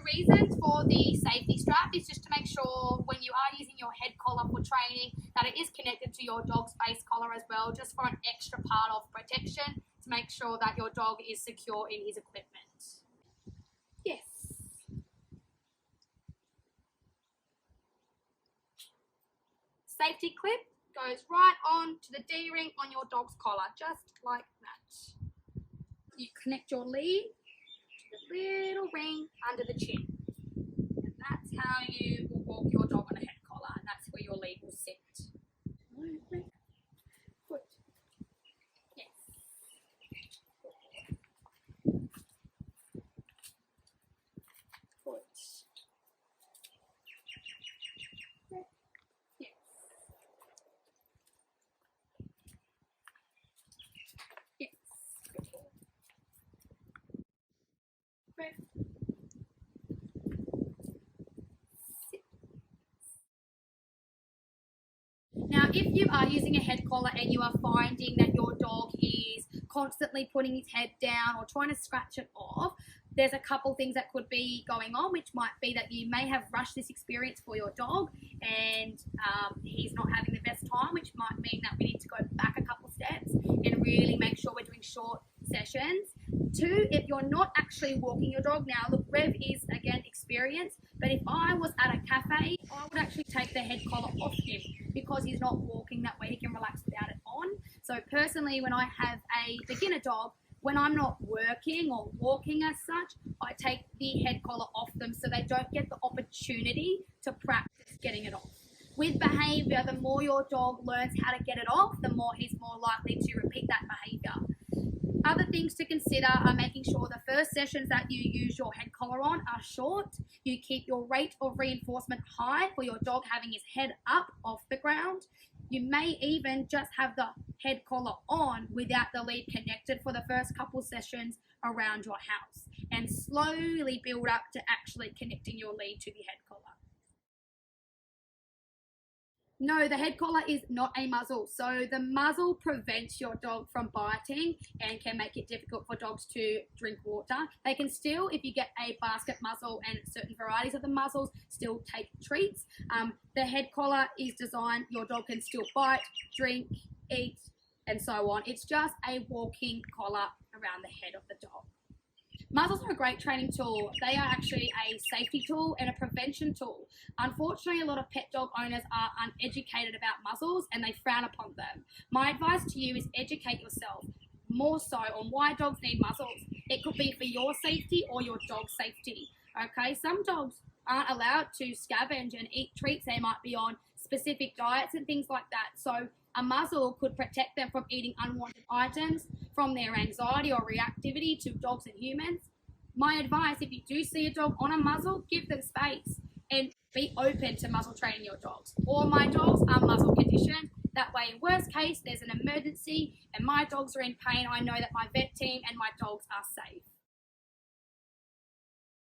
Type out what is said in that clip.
reasons for the safety strap is just to make sure when you are using your head collar for training that it is connected to your dog's face collar as well, just for an extra part of protection to make sure that your dog is secure in his equipment. Yes. Safety clip goes right on to the D-ring on your dog's collar, just like that. You connect your lead to the little ring under the chin. And that's how you will walk your dog on a head collar, and that's where your lead will sit. Good. Yes. Good. Yes. Yes. Good. Now, if you are using a head collar and you are finding that your dog is constantly putting his head down or trying to scratch it off, there's a couple things that could be going on, which might be that you may have rushed this experience for your dog and he's not having the best time, which might mean that we need to go back a couple steps and really make sure we're doing short sessions. Two, if you're not actually walking your dog, now look, Rev is again experienced, but if I was at a cafe, I would actually take the head collar off him because he's not walking that way, he can relax without it on. So personally, when I have a beginner dog, when I'm not working or walking as such, I take the head collar off them so they don't get the opportunity to practice getting it off. With behavior, the more your dog learns how to get it off, the more he's more likely to repeat that behavior. Other things to consider are making sure the first sessions that you use your head collar on are short. You keep your rate of reinforcement high for your dog having his head up off the ground. You may even just have the head collar on without the lead connected for the first couple sessions around your house and slowly build up to actually connecting your lead to the head collar. No, the head collar is not a muzzle. So the muzzle prevents your dog from biting and can make it difficult for dogs to drink water. They can still, if you get a basket muzzle and certain varieties of the muzzles, still take treats. The head collar is designed, your dog can still bite, drink, eat, and so on. It's just a walking collar around the head of the dog. Muzzles are a great training tool. They are actually a safety tool and a prevention tool. Unfortunately, a lot of pet dog owners are uneducated about muzzles and they frown upon them. My advice to you is educate yourself more so on why dogs need muzzles. It could be for your safety or your dog's safety. Okay, some dogs aren't allowed to scavenge and eat treats. They might be on specific diets and things like that. So a muzzle could protect them from eating unwanted items, from their anxiety or reactivity to dogs and humans. My advice, if you do see a dog on a muzzle, give them space and be open to muzzle training your dogs. All my dogs are muzzle conditioned. That way, in worst case, there's an emergency and my dogs are in pain, I know that my vet team and my dogs are safe.